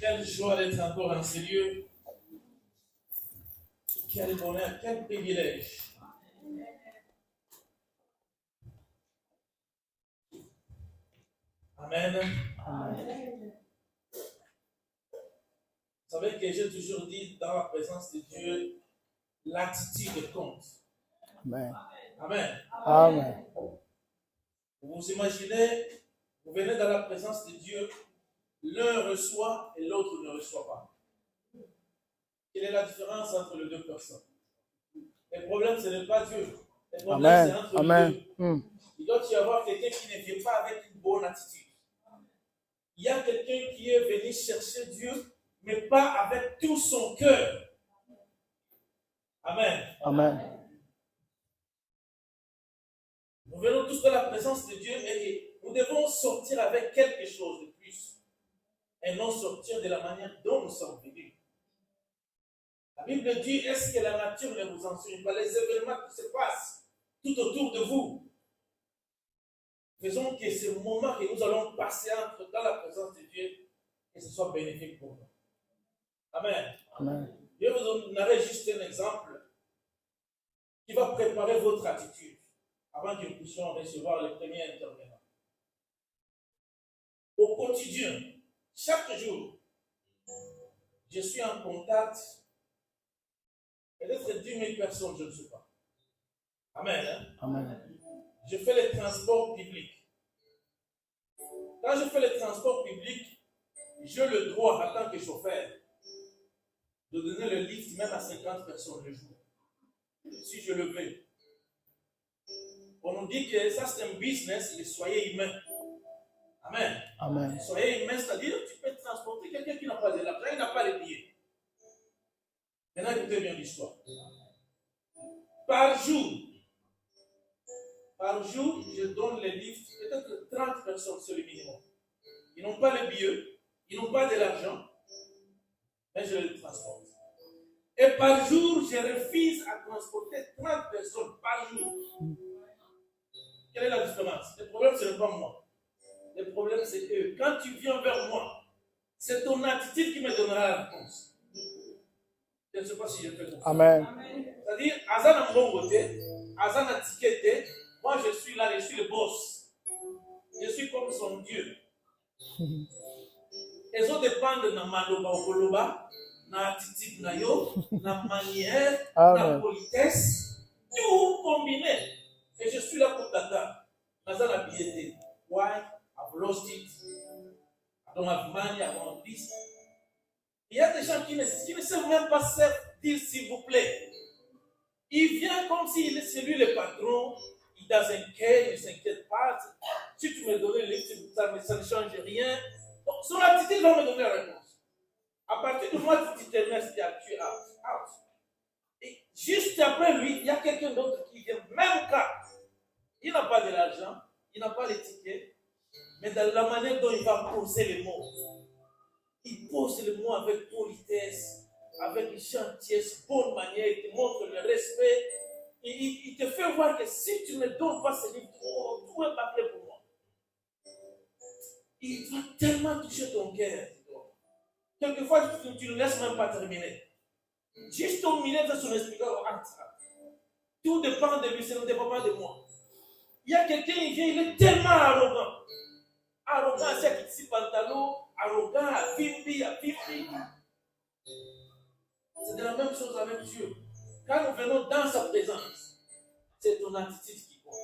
Quelle joie d'être encore en ces lieux. Quel bonheur, quel privilège. Amen. Amen. Vous savez que j'ai toujours dit dans la présence de Dieu, l'attitude compte. Amen. Amen. Amen. Vous vous imaginez, vous venez dans la présence de Dieu, l'un reçoit et l'autre ne reçoit pas. Quelle est la différence entre les deux personnes? Le problème, ce n'est pas Dieu. Le problème, c'est entre les deux. Il doit y avoir quelqu'un qui ne vient pas avec une bonne attitude. Il y a quelqu'un qui est venu chercher Dieu, mais pas avec tout son cœur. Amen. Amen. Nous venons tous dans la présence de Dieu et nous devons sortir avec quelque chose de plus. Et non sortir de la manière dont nous sommes venus. La Bible dit, est-ce que la nature ne vous enseigne pas les événements qui se passent tout autour de vous? Faisons que ce moment que nous allons passer dans la présence de Dieu, que ce soit bénéfique pour nous. Amen. Amen. Je vais vous donner juste un exemple qui va préparer votre attitude avant que nous puissions recevoir le premier intervenant. Au quotidien, chaque jour, je suis en contact peut-être 10 000 personnes, je ne sais pas. Amen. Hein? Amen. Je fais les transports publics. Quand je fais les transports publics, j'ai le droit, en tant que chauffeur, de donner le lift même à 50 personnes le jour. Si je le veux. On nous dit que ça c'est un business, mais soyez humain. Amen. Amen. Soyez humain, c'est-à-dire tu peux transporter quelqu'un qui n'a pas de l'argent, il n'a pas les billets. Maintenant, écoutez bien l'histoire. Par jour, je donne les lifts, peut-être 30 personnes, c'est le minimum. Ils n'ont pas les billets, ils n'ont pas de l'argent, mais je les transporte. Et par jour, je refuse à transporter 30 personnes par jour. Quelle est la différence? Le problème, ce n'est pas moi. Le problème, c'est que quand tu viens vers moi, c'est ton attitude qui me donnera la réponse. Je ne sais pas si je fais comprendre. Amen. C'est-à-dire, Azan a mon côté, Azan a tiqueté, moi je suis là, je suis le boss. Je suis comme son Dieu. Et ça dépend de la maloba ou koloba, la attitude na yo, la manière, la politesse, tout combiné. Et je suis là pour t'attendre. Azan a piété. Why? I've lost it. I don't have money, I want this. Il y a des gens qui ne savent même pas dire s'il vous plaît. Il vient comme si c'est lui le patron, il doesn't care, il ne s'inquiète pas. Si tu me donnes le livre, ça ne change rien. Donc, son attitude va me donner la réponse. À partir du moment où tu te mets, tu es out. Et juste après lui, il y a quelqu'un d'autre qui vient, même cas. Il n'a pas de l'argent, il n'a pas les tickets, mais dans la manière dont il va poser les mots. Il pose les mots avec politesse, avec gentillesse, bonne manière, il te montre le respect. Il te fait voir que si tu ne donnes pas ce livre, tout est bâclé pour moi. Il va tellement toucher ton cœur. Quelquefois, tu ne laisses même pas terminer. Juste au milieu de son explication, tout dépend de lui, ça ne dépend pas de moi. Il y a quelqu'un, il vient, il est tellement arrogant. Arrogant, c'est un petit pantalon, arrogant, à Fifi. C'est de la même chose avec Dieu. Quand nous venons dans sa présence, c'est ton attitude qui compte.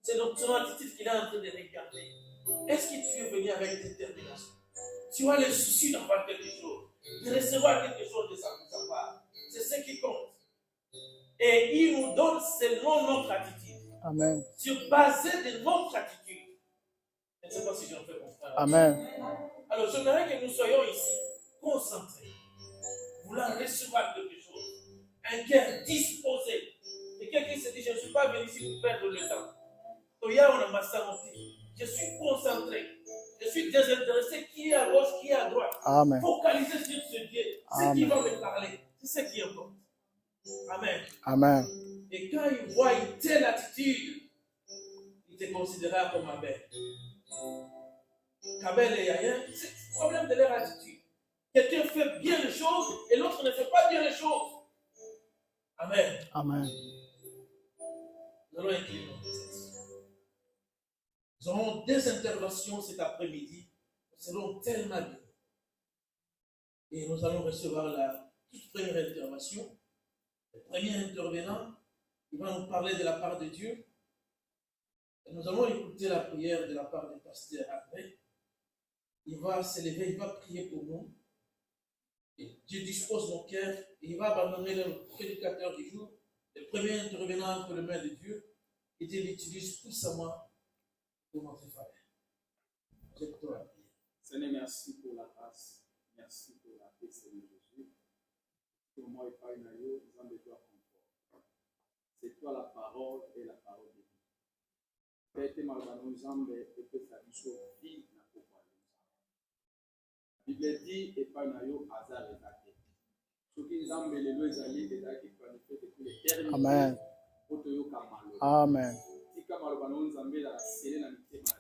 C'est ton attitude qu'il est en train de regarder. Est-ce que tu es venu avec détermination? Tu as le souci d'avoir quelque chose, de recevoir quelque chose de sa part. C'est ce qui compte. Et il nous donne selon notre attitude. Amen. Sur base de notre attitude. Je ne sais pas si j'en fais comprendre. Amen. Alors, j'aimerais que nous soyons ici, concentrés, voulant recevoir quelque chose, un cœur disposé. Et quelqu'un se dit, je ne suis pas venu ici pour perdre le temps. Je suis concentré, je suis désintéressé, qui est à gauche, qui est à droite. Amen. Focalisé sur ce Dieu, ce qui va me parler, c'est ce qui importe. Amen. Amen. Et quand il voit une telle attitude, il te considérera comme Abel. Abel et Yaïn, c'est le problème de leur attitude. Quelqu'un fait bien les choses et l'autre ne fait pas bien les choses. Amen. Amen. Nous allons incliner nos têtes. Nous aurons des interventions cet après-midi. Nous serons tellement bien. Et nous allons recevoir la toute première intervention. Le premier intervenant, il va nous parler de la part de Dieu. Et nous allons écouter la prière de la part du pasteur après. Il va s'élever, il va prier pour nous. Et Dieu dispose nos cœurs et il va abandonner le prédicateur du jour. Le premier intervenant entre les mains de Dieu. Et Dieu l'utilise puissamment pour notre faveur. J'écoute la prière. Seigneur, merci pour la grâce. Merci pour la paix, Seigneur Jésus. Pour moi, et pas une aïe, nous en devons confort. C'est toi la parole et la parole de Dieu. Père, malgré nous en et que ça nous soit vie, n'a pas quoi. La Bible dit, et pas une aïe, hasard et d'acte. Ce qui nous en met les lois alliés, les actes qui planifient depuis l'éternité. Amen. Amen.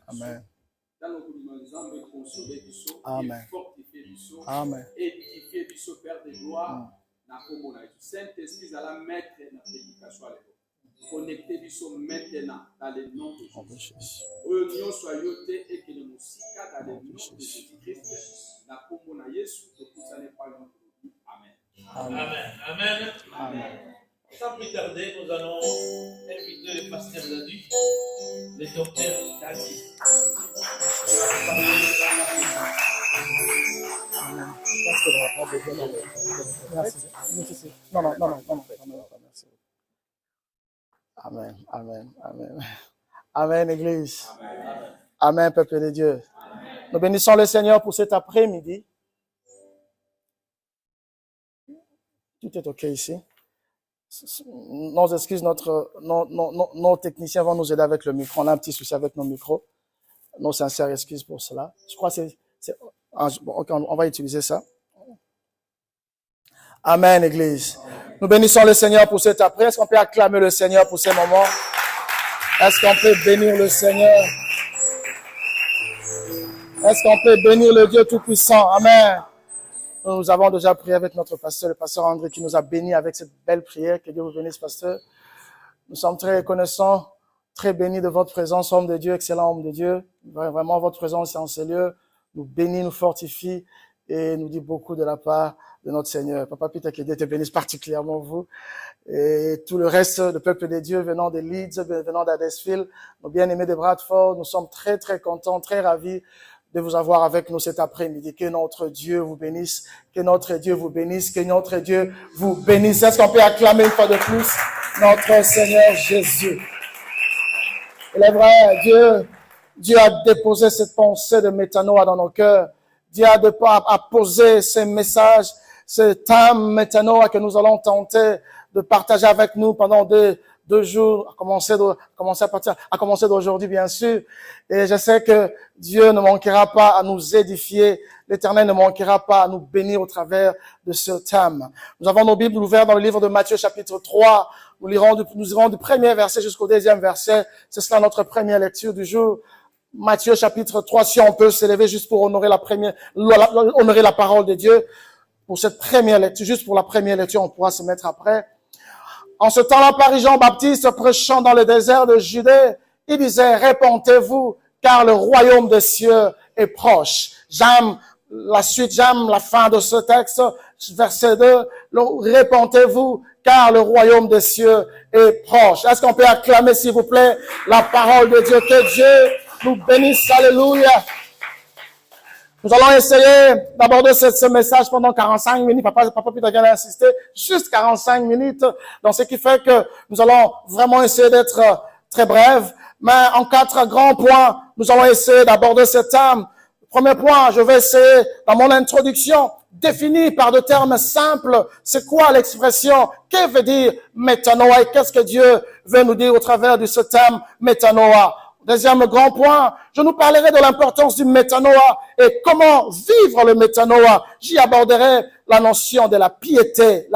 Amen. Amen. Amen. Édifier du Père de gloire, Saint-Esprit à la mettre dans la prédication. Connecter du maintenant dans le nom de Jésus. Union soit yoté et que le musique dans le nom de Jésus-Christ. La commune Jésus, tout ça n'est pas notre vie. Amen. Amen. Amen. Amen. Sans plus tarder, nous allons inviter le pasteur Dadu, le docteur Dadu. Merci. Non, merci. Amen, amen, amen. Amen, Église. Amen, amen peuple de Dieu. Amen. Nous bénissons le Seigneur pour cet après-midi. Tout est OK ici. Nos excuses, nos techniciens vont nous aider avec le micro. On a un petit souci avec nos micros. Nos sincères excuses pour cela. Je crois que on va utiliser ça. Amen, Église. Nous bénissons le Seigneur pour cet après. Est-ce qu'on peut acclamer le Seigneur pour ces moments? Est-ce qu'on peut bénir le Seigneur? Est-ce qu'on peut bénir le Dieu Tout-Puissant? Amen. Nous avons déjà prié avec notre pasteur, le pasteur André, qui nous a bénis avec cette belle prière. Que Dieu vous bénisse, pasteur. Nous sommes très reconnaissants, très bénis de votre présence, homme de Dieu, excellent homme de Dieu. Vraiment, votre présence est en ces lieux nous bénit, nous fortifie et nous dit beaucoup de la part de notre Seigneur. Papa Peter, que Dieu te bénisse particulièrement vous. Et tout le reste, le peuple de Dieu venant de Leeds, venant d'Huddersfield, nos bien-aimés de Bradford, nous sommes très, très contents, très ravis de vous avoir avec nous cet après-midi. Que notre Dieu vous bénisse, que notre Dieu vous bénisse, que notre Dieu vous bénisse. Est-ce qu'on peut acclamer une fois de plus notre Seigneur Jésus? Il est vrai, Dieu a déposé cette pensée de métanoïa dans nos cœurs. Dieu a posé ce message, ce thème métanoïa que nous allons tenter de partager avec nous pendant deux jours, à commencer d'aujourd'hui, bien sûr. Et je sais que Dieu ne manquera pas à nous édifier. L'Éternel ne manquera pas à nous bénir au travers de ce thème. Nous avons nos Bibles ouvertes dans le livre de Matthieu, chapitre 3. Nous irons du premier verset jusqu'au deuxième verset. C'est cela notre première lecture du jour. Matthieu, chapitre 3. Si on peut s'élever juste pour honorer honorer la parole de Dieu. Pour cette première lecture, juste pour la première lecture, on pourra se mettre après. En ce temps-là, parut Jean-Baptiste prêchant dans le désert de Judée. Il disait, répentez-vous, car le royaume des cieux est proche. J'aime la fin de ce texte, verset 2. Répentez-vous, car le royaume des cieux est proche. Est-ce qu'on peut acclamer, s'il vous plaît, la parole de Dieu? Que Dieu nous bénisse. Alléluia. Nous allons essayer d'aborder ce message pendant 45 minutes. Papa Peter vient d'insister, juste 45 minutes. Donc, ce qui fait que nous allons vraiment essayer d'être très brefs. Mais en 4 grands points, nous allons essayer d'aborder ce thème. Premier point, je vais essayer, dans mon introduction, définir par des termes simples, c'est quoi l'expression, que veut dire métanoïa et qu'est-ce que Dieu veut nous dire au travers de ce thème métanoïa. Deuxième grand point, je nous parlerai de l'importance du métanoïa et comment vivre le métanoïa. J'y aborderai la notion de la piété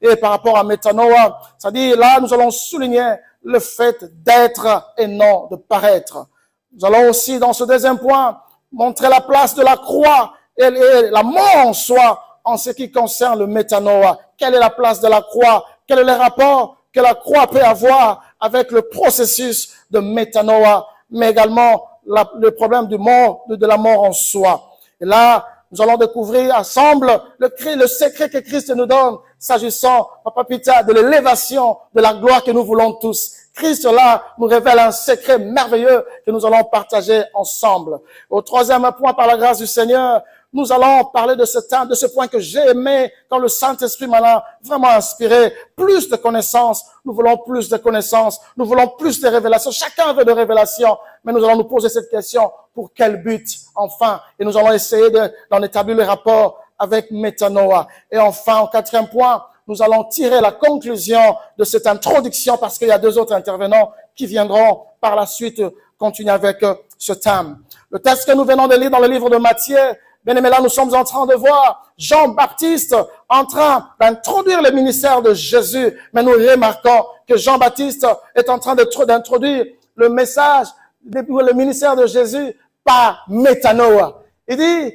et par rapport à métanoïa. C'est-à-dire, là, nous allons souligner le fait d'être et non de paraître. Nous allons aussi, dans ce deuxième point, montrer la place de la croix et la mort en soi en ce qui concerne le métanoïa. Quelle est la place de la croix? Quel est le rapport que la croix peut avoir avec le processus de métanoïa, mais également le problème de la mort en soi. Et là, nous allons découvrir ensemble le secret que Christ nous donne, s'agissant, Papa Pita, de l'élévation de la gloire que nous voulons tous. Christ, là, nous révèle un secret merveilleux que nous allons partager ensemble. Au troisième point, par la grâce du Seigneur, nous allons parler de ce point que j'ai aimé quand le Saint-Esprit m'a vraiment inspiré. Plus de connaissances. Nous voulons plus de connaissances. Nous voulons plus de révélations. Chacun veut de révélations. Mais nous allons nous poser cette question. Pour quel but? Enfin. Et nous allons essayer d'en établir le rapport avec métanoïa. Et enfin, au quatrième point, nous allons tirer la conclusion de cette introduction parce qu'il y a deux autres intervenants qui viendront par la suite continuer avec ce thème. Le texte que nous venons de lire dans le livre de Matthieu, bien aimé, là, nous sommes en train de voir Jean-Baptiste en train d'introduire le ministère de Jésus. Mais nous remarquons que Jean-Baptiste est en train d'introduire le message, le ministère de Jésus par métanoïa. Il dit,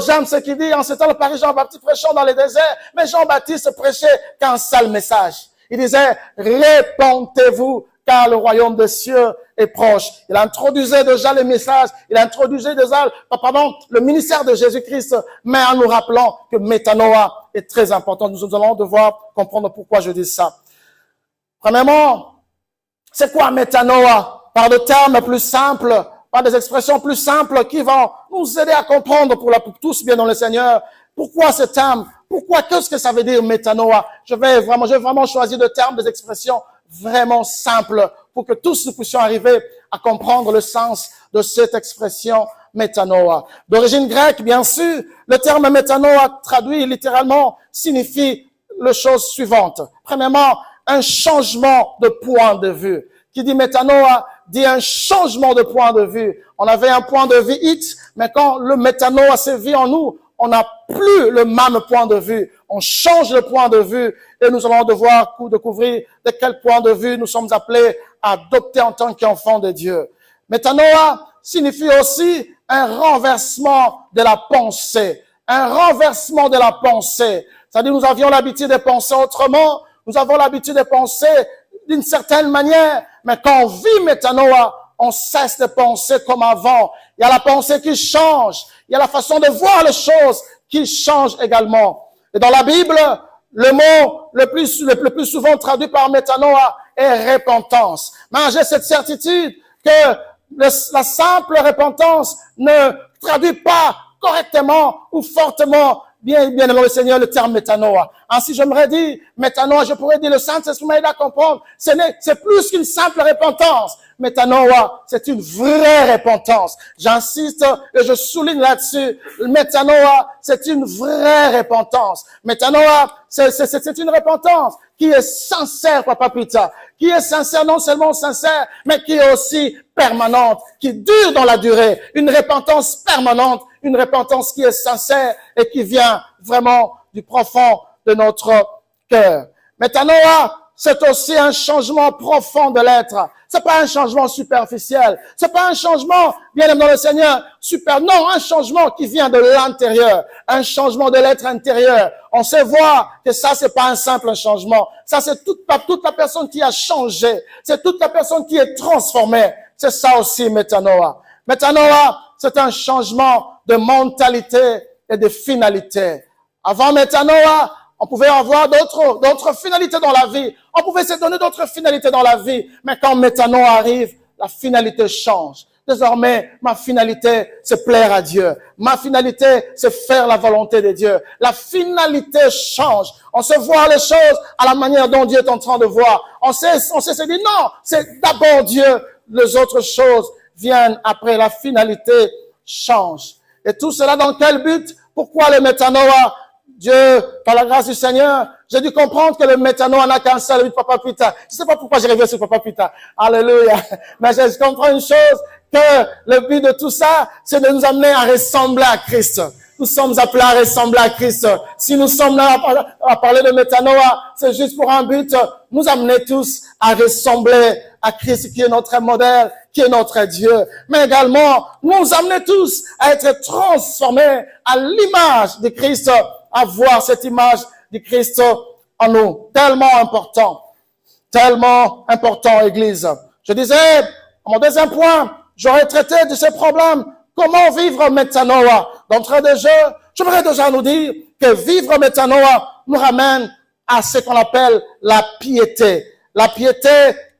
j'aime ce qu'il dit, en ce temps, le Paris Jean-Baptiste prêchant dans les déserts, mais Jean-Baptiste prêchait qu'un seul message. Il disait, répentez-vous, car le royaume des cieux est proche. Il introduisait déjà les messages, il introduisait déjà, le ministère de Jésus-Christ, mais en nous rappelant que métanoïa est très important. Nous allons devoir comprendre pourquoi je dis ça. Premièrement, c'est quoi métanoïa? Par des termes plus simples, par des expressions plus simples qui vont nous aider à comprendre pour tous bien dans le Seigneur. Pourquoi ce terme? Pourquoi? Qu'est-ce que ça veut dire métanoïa? Je vais vraiment choisir des termes, des expressions vraiment simples pour que tous nous puissions arriver à comprendre le sens de cette expression métanoïa. D'origine grecque, bien sûr, le terme métanoïa traduit littéralement signifie les choses suivantes. Premièrement, un changement de point de vue. Qui dit métanoïa dit un changement de point de vue. On avait un point de vue X, mais quand le métanoïa sévit en nous, on n'a plus le même point de vue. On change le point de vue et nous allons devoir découvrir de quel point de vue nous sommes appelés à adopter en tant qu'enfants de Dieu. Métanoïa signifie aussi un renversement de la pensée. Un renversement de la pensée. C'est-à-dire nous avions l'habitude de penser autrement, nous avons l'habitude de penser d'une certaine manière, mais quand on vit métanoïa, on cesse de penser comme avant. Il y a la pensée qui change. Il y a la façon de voir les choses qui change également. Et dans la Bible, le mot le plus souvent traduit par métanoïa est repentance. Mais j'ai cette certitude que la simple repentance ne traduit pas correctement ou fortement bien aimé le Seigneur, le terme métanoïa. Ainsi, j'aimerais dire, métanoïa, je pourrais dire, le Saint-Esprit m'a aidé à comprendre, c'est plus qu'une simple repentance. Métanoïa, c'est une vraie repentance. J'insiste et je souligne là-dessus. Métanoïa, c'est une vraie repentance. Métanoïa, c'est une repentance qui est sincère, Papa Pita, qui est sincère, non seulement sincère, mais qui est aussi permanente, qui dure dans la durée. Une repentance permanente, une repentance qui est sincère et qui vient vraiment du profond de notre cœur. Métanoïa, c'est aussi un changement profond de l'être. C'est pas un changement superficiel. C'est pas un changement, bien aimé dans le Seigneur, non, un changement qui vient de l'intérieur. Un changement de l'être intérieur. On sait voir que ça, c'est pas un simple changement. Ça, c'est toute la personne qui a changé. C'est toute la personne qui est transformée. C'est ça aussi, métanoïa. Métanoïa, c'est un changement de mentalité et de finalité. Avant métanoïa, on pouvait avoir d'autres finalités dans la vie. On pouvait se donner d'autres finalités dans la vie. Mais quand métanoïa arrive, la finalité change. Désormais, ma finalité, c'est plaire à Dieu. Ma finalité, c'est faire la volonté de Dieu. La finalité change. On sait voir les choses à la manière dont Dieu est en train de voir. On sait se dire non, c'est d'abord Dieu. Les autres choses viennent après. La finalité change. Et tout cela dans quel but? Pourquoi le métanoïa? Dieu, par la grâce du Seigneur, j'ai dû comprendre que le métanoïa n'a qu'un seul but, Papa Pita. Je sais pas pourquoi j'ai reviens sur Papa Pita. Alléluia. Mais je comprends une chose, que le but de tout ça, c'est de nous amener à ressembler à Christ. Nous sommes appelés à ressembler à Christ. Si nous sommes là à parler de métanoïa, c'est juste pour un but nous amener tous à ressembler à Christ qui est notre modèle, qui est notre Dieu. Mais également, nous amener tous à être transformés à l'image de Christ, à voir cette image de Christ en nous. Tellement important, Église. Je disais, mon deuxième point, j'aurais traité de ces problèmes. Comment vivre métanoïa? D'entrée de jeu, j'aimerais déjà nous dire que vivre métanoïa nous ramène à ce qu'on appelle la piété. La piété,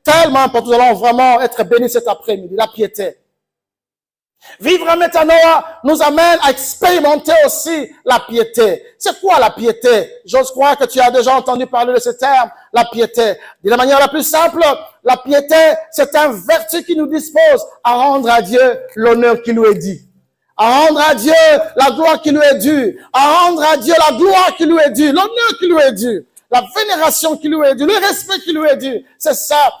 tellement important, nous allons vraiment être bénis cet après-midi, la piété. Vivre métanoïa nous amène à expérimenter aussi la piété. C'est quoi la piété? J'ose croire que tu as déjà entendu parler de ce terme, la piété. De la manière la plus simple, la piété, c'est un vertu qui nous dispose à rendre à Dieu l'honneur qui lui est dû. À rendre à Dieu la gloire qui lui est due. À rendre à Dieu la gloire qui lui est due, l'honneur qui lui est dû, la vénération qui lui est due, le respect qui lui est dû. C'est ça,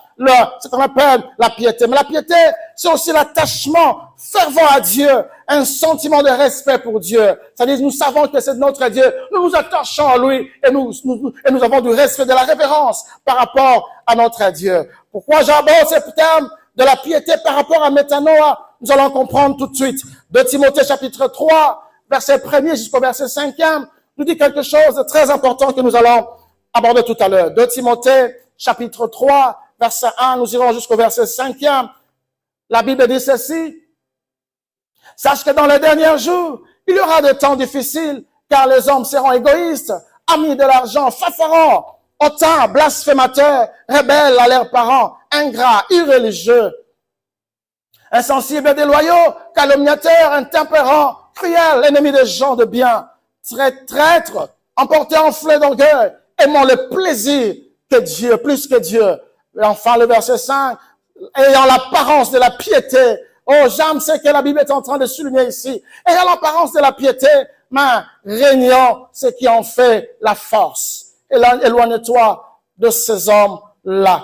ce qu'on appelle la piété. Mais la piété, c'est aussi l'attachement fervent à Dieu, un sentiment de respect pour Dieu. C'est-à-dire, nous savons que c'est notre Dieu, nous nous attachons à lui et nous avons du respect, de la révérence par rapport à notre Dieu. Pourquoi j'aborde ce terme de la piété par rapport à métanoïa? Nous allons comprendre tout de suite. 2 Timothée chapitre 3, verset 1er jusqu'au verset 5e, nous dit quelque chose de très important que nous allons aborder tout à l'heure. 2 Timothée chapitre 3, verset 1, nous irons jusqu'au verset 5e. La Bible dit ceci. Sache que dans les derniers jours, il y aura des temps difficiles, car les hommes seront égoïstes, amis de l'argent, fanfarons, hautains, blasphémateurs, rebelles à leurs parents, ingrats, irréligieux, insensibles et déloyaux, calomniateurs, intempérants, cruels, ennemis des gens de bien, traîtres, emportés en flets d'orgueil, aimant le plaisir que Dieu, plus que Dieu. Et enfin, le verset 5, ayant l'apparence de la piété. Oh, j'aime ce que la Bible est en train de souligner ici. Ayant l'apparence de la piété, mais régnant ce qui en fait la force. Éloigne-toi de ces hommes-là.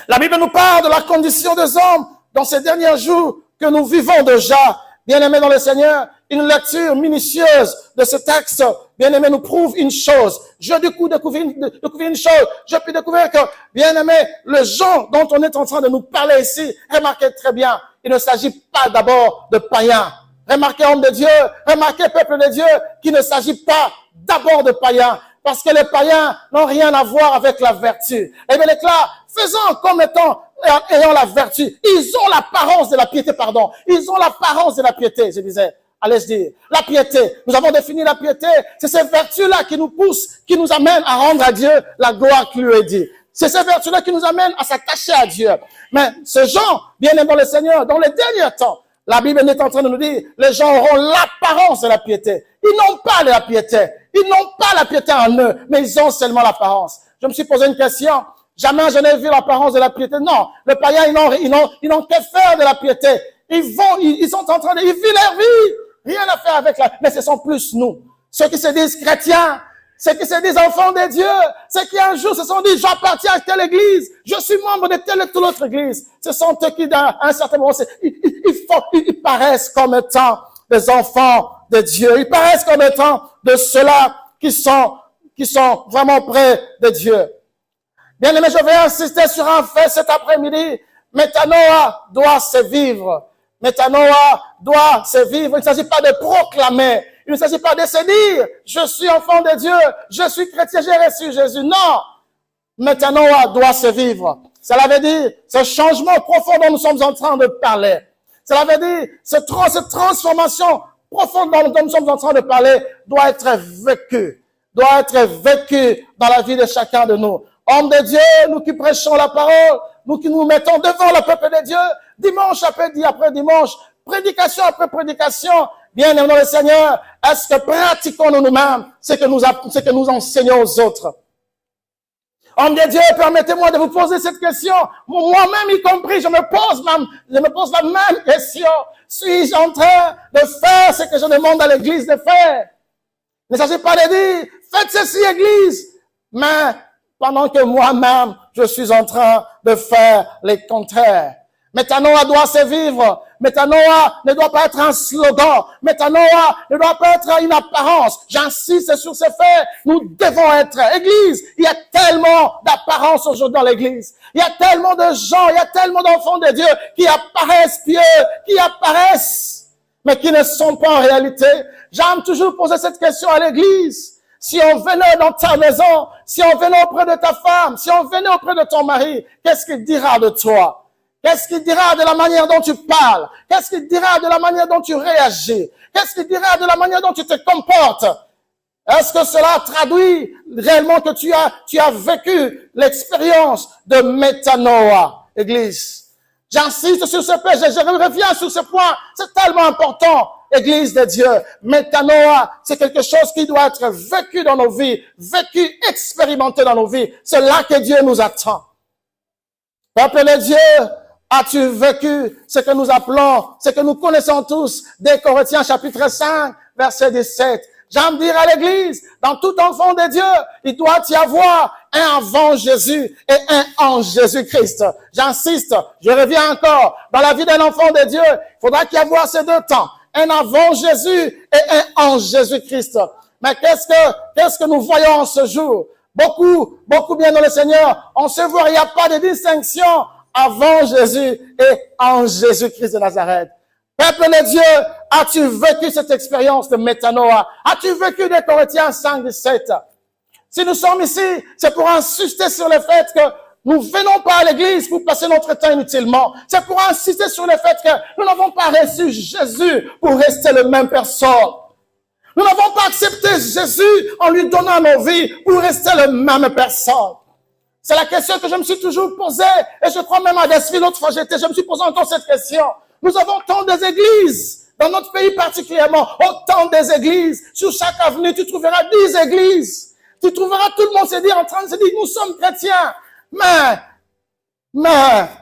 La Bible nous parle de la condition des hommes dans ces derniers jours que nous vivons déjà. Bien-aimés dans le Seigneur, une lecture minutieuse de ce texte, bien-aimés, nous prouve une chose. J'ai du coup découvert une chose. J'ai pu découvrir que, bien-aimés, le genre dont on est en train de nous parler ici, remarquez très bien, il ne s'agit pas d'abord de païens. Remarquez, homme de Dieu, remarquez, peuple de Dieu, qu'il ne s'agit pas d'abord de païens. Parce que les païens n'ont rien à voir avec la vertu. Et bien, les là, faisant comme étant, ayant la vertu, ils ont l'apparence de la piété, pardon. Ils ont l'apparence de la piété, je disais. Allez-je dire. La piété. Nous avons défini la piété. C'est ces vertus-là qui nous poussent, qui nous amènent à rendre à Dieu la gloire qui lui est due. C'est ces vertus-là qui nous amènent à s'attacher à Dieu. Mais ce genre, bien aimé dans le Seigneur, dans les derniers temps, la Bible est en train de nous dire, les gens auront l'apparence de la piété. Ils n'ont pas de la piété. Ils n'ont pas la piété en eux, mais ils ont seulement l'apparence. Je me suis posé une question. Jamais je n'ai vu l'apparence de la piété. Non. Les païens, ils n'ont que faire de la piété. Ils sont en train ils vivent leur vie. Rien à faire avec mais ce sont plus nous. Ceux qui se disent chrétiens, ceux qui se disent enfants de Dieu, ceux qui un jour se sont dit, j'appartiens à telle église, je suis membre de telle ou telle autre église. Ce sont eux qui, à un certain moment, ils paraissent comme étant des enfants de Dieu. Ils paraissent comme étant de ceux-là qui sont vraiment près de Dieu. Bien aimé, je vais insister sur un fait cet après-midi. Métanoïa doit se vivre. Métanoïa doit se vivre. Il ne s'agit pas de proclamer. Il ne s'agit pas de se dire, je suis enfant de Dieu, je suis chrétien, j'ai reçu Jésus. Non. Métanoïa doit se vivre. Cela veut dire ce changement profond dont nous sommes en train de parler. Cela veut dire cette transformation profonde dont nous sommes en train de parler doit être vécue. Doit être vécue dans la vie de chacun de nous. Hommes de Dieu, nous qui prêchons la parole, nous qui nous mettons devant le peuple de Dieu, dimanche après dimanche, prédication après prédication, bien aimé dans le Seigneur, est-ce que pratiquons-nous nous-mêmes ce que nous enseignons aux autres? Homme de Dieu, permettez-moi de vous poser cette question. Moi-même y compris, je me pose la même question. Suis-je en train de faire ce que je demande à l'église de faire? Il ne s'agit pas de dire, faites ceci, église, mais pendant que moi-même, je suis en train de faire le contraire. Métanoïa doit se vivre. Métanoïa ne doit pas être un slogan. Métanoïa ne doit pas être une apparence. J'insiste sur ce fait. Nous devons être Église. Il y a tellement d'apparence aujourd'hui dans l'Église. Il y a tellement de gens, il y a tellement d'enfants de Dieu qui apparaissent pieux, qui apparaissent, mais qui ne sont pas en réalité. J'aime toujours poser cette question à l'Église. Si on venait dans ta maison, si on venait auprès de ta femme, si on venait auprès de ton mari, qu'est-ce qu'il dira de toi? Qu'est-ce qu'il dira de la manière dont tu parles? Qu'est-ce qu'il dira de la manière dont tu réagis? Qu'est-ce qu'il dira de la manière dont tu te comportes? Est-ce que cela traduit réellement que tu as vécu l'expérience de métanoïa, Église? J'insiste sur ce point, je reviens sur ce point, c'est tellement important, Église de Dieu. Métanoïa, c'est quelque chose qui doit être vécu dans nos vies, vécu, expérimenté dans nos vies. C'est là que Dieu nous attend. Peuple de Dieu, as-tu vécu ce que nous appelons, ce que nous connaissons tous, des Corinthiens chapitre 5, verset 17. J'aime dire à l'Église, dans tout enfant de Dieu, il doit y avoir un avant Jésus et un en Jésus-Christ. J'insiste, je reviens encore. Dans la vie d'un enfant de Dieu, il faudra qu'il y ait ces deux temps. Un avant Jésus et un en Jésus-Christ. Mais qu'est-ce que nous voyons en ce jour? Beaucoup bien dans le Seigneur, on se voit, il n'y a pas de distinction avant Jésus et en Jésus-Christ de Nazareth. Peuple de Dieu, as-tu vécu cette expérience de métanoïa? As-tu vécu des Corinthiens 5, 17? Si nous sommes ici, c'est pour insister sur le fait que nous venons pas à l'église pour passer notre temps inutilement. C'est pour insister sur le fait que nous n'avons pas reçu Jésus pour rester le même personne. Nous n'avons pas accepté Jésus en lui donnant nos vies pour rester le même personne. C'est la question que je me suis toujours posée, et je crois même à Desville, l'autre fois je me suis posé encore cette question. Nous avons tant des églises, dans notre pays particulièrement, autant des églises. Sur chaque avenue, tu trouveras 10 églises. Tu trouveras tout le monde se dire, en train de se dire, nous sommes chrétiens. Mais,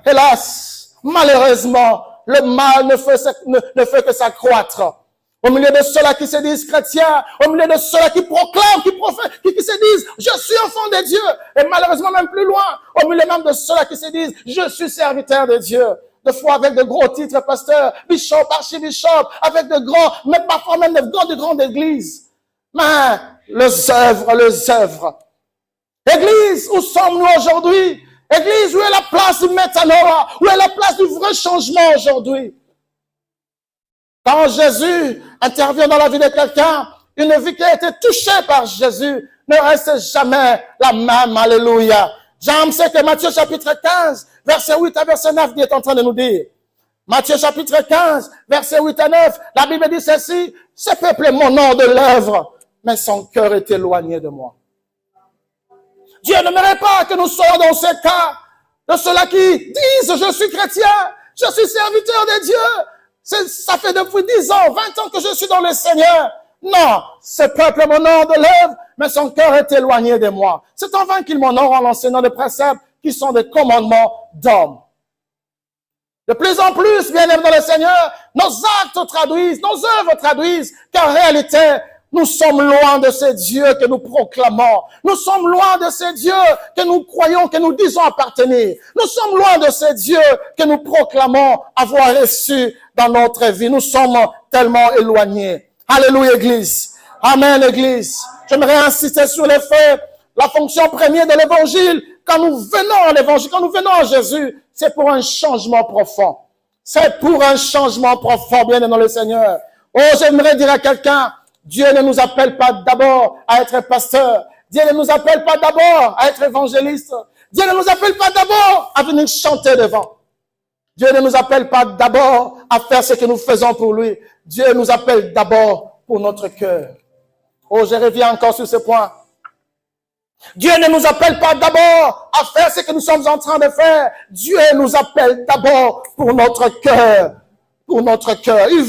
hélas, malheureusement, le mal ne fait que s'accroître. Au milieu de ceux-là qui se disent chrétiens, au milieu de ceux-là qui proclament, qui se disent, je suis enfant de Dieu. Et malheureusement, même plus loin, au milieu même de ceux-là qui se disent, je suis serviteur de Dieu. Des fois avec de gros titres, pasteur, bishop, archibishop, avec de grands, mais parfois même de grandes églises. Mais, les œuvres. Église, où sommes-nous aujourd'hui? Église, où est la place du métanoïa? Où est la place du vrai changement aujourd'hui? Quand Jésus intervient dans la vie de quelqu'un, une vie qui a été touchée par Jésus ne reste jamais la même. Alléluia. J'aime ce que Matthieu chapitre 15, verset 8 à verset 9 est en train de nous dire. Matthieu chapitre 15, verset 8 à 9, la Bible dit ceci, ce peuple est mon nom de l'œuvre, mais son cœur est éloigné de moi. Dieu n'aimerait pas que nous soyons dans ce cas de ceux-là qui disent, je suis chrétien, je suis serviteur de Dieu. Ça fait depuis 10 ans, 20 ans que je suis dans le Seigneur. Non, ce peuple est mon nom de l'œuvre, mais son cœur est éloigné de moi. C'est en vain qu'ils m'honorent en l'enseignant des préceptes qui sont des commandements d'hommes. De plus en plus, bien aimés dans le Seigneur, nos actes traduisent, nos œuvres traduisent qu'en réalité, nous sommes loin de ce Dieu que nous proclamons. Nous sommes loin de ce Dieu que nous croyons, que nous disons appartenir. Nous sommes loin de ce Dieu que nous proclamons avoir reçu dans notre vie. Nous sommes tellement éloignés. Alléluia, Église. Amen, Église. J'aimerais insister sur le fait, la fonction première de l'Évangile, quand nous venons à l'Évangile, quand nous venons à Jésus, c'est pour un changement profond. C'est pour un changement profond, bien aimé dans le Seigneur. Oh, j'aimerais dire à quelqu'un, Dieu ne nous appelle pas d'abord à être pasteur. Dieu ne nous appelle pas d'abord à être évangéliste. Dieu ne nous appelle pas d'abord à venir chanter devant. Dieu ne nous appelle pas d'abord à faire ce que nous faisons pour lui. Dieu nous appelle d'abord pour notre cœur. Oh, je reviens encore sur ce point. Dieu ne nous appelle pas d'abord à faire ce que nous sommes en train de faire. Dieu nous appelle d'abord pour notre cœur. Pour notre cœur. Il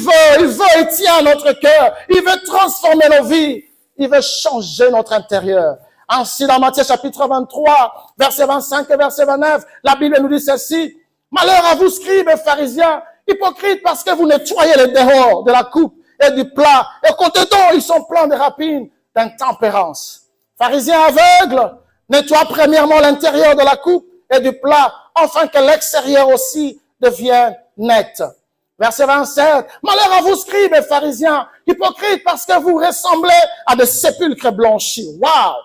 tient notre cœur. Il veut transformer nos vies. Il veut changer notre intérieur. Ainsi, dans Matthieu chapitre 23, verset 25 et verset 29, la Bible nous dit ceci. Malheur à vous, scribes et pharisiens, hypocrites, parce que vous nettoyez les dehors de la coupe et du plat. Et côté dedans, ils sont pleins de rapines, d'intempérance. Pharisiens aveugles, nettoie premièrement l'intérieur de la coupe et du plat, afin que l'extérieur aussi deviennent nettes. Verset 27. Malheur à vous, scribes et pharisiens, hypocrites, parce que vous ressemblez à des sépulcres blanchis. Waouh!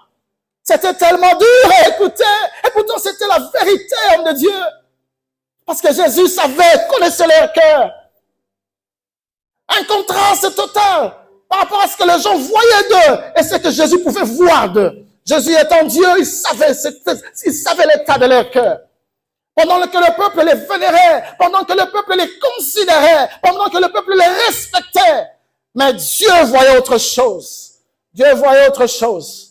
C'était tellement dur à écouter. Et pourtant, c'était la vérité, homme de Dieu. Parce que Jésus savait, connaissait leur cœur. Un contraste total par rapport à ce que les gens voyaient d'eux et ce que Jésus pouvait voir d'eux. Jésus étant Dieu, il savait l'état de leur cœur. Pendant que le peuple les vénérait, pendant que le peuple les considérait, pendant que le peuple les respectait. Mais Dieu voyait autre chose. Dieu voyait autre chose.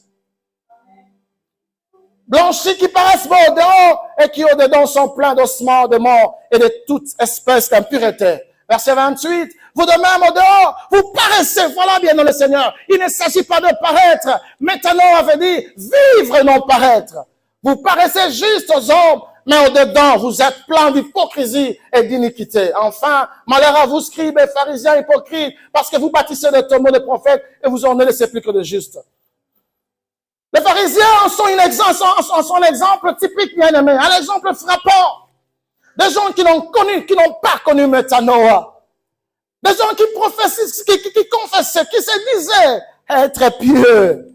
Blanchis qui paraissent beaux au dehors et qui au dedans sont pleins d'ossements, de mort et de toute espèce d'impureté. Verset 28. Vous de même au dehors, vous paraissez, voilà bien dans le Seigneur. Il ne s'agit pas de paraître. Maintenant, on avait dit, vivre et non paraître. Vous paraissez juste aux hommes, mais au dedans, vous êtes plein d'hypocrisie et d'iniquité. Enfin, malheur à vous, scribes et pharisiens hypocrites, parce que vous bâtissez des tombeaux de prophètes et vous ornez les sépulcres de justes. Les pharisiens en sont un exemple typique, bien aimé, un exemple frappant. Des gens qui n'ont pas connu Métanoïa. Des gens qui professaient, qui confessaient, qui se disaient être pieux.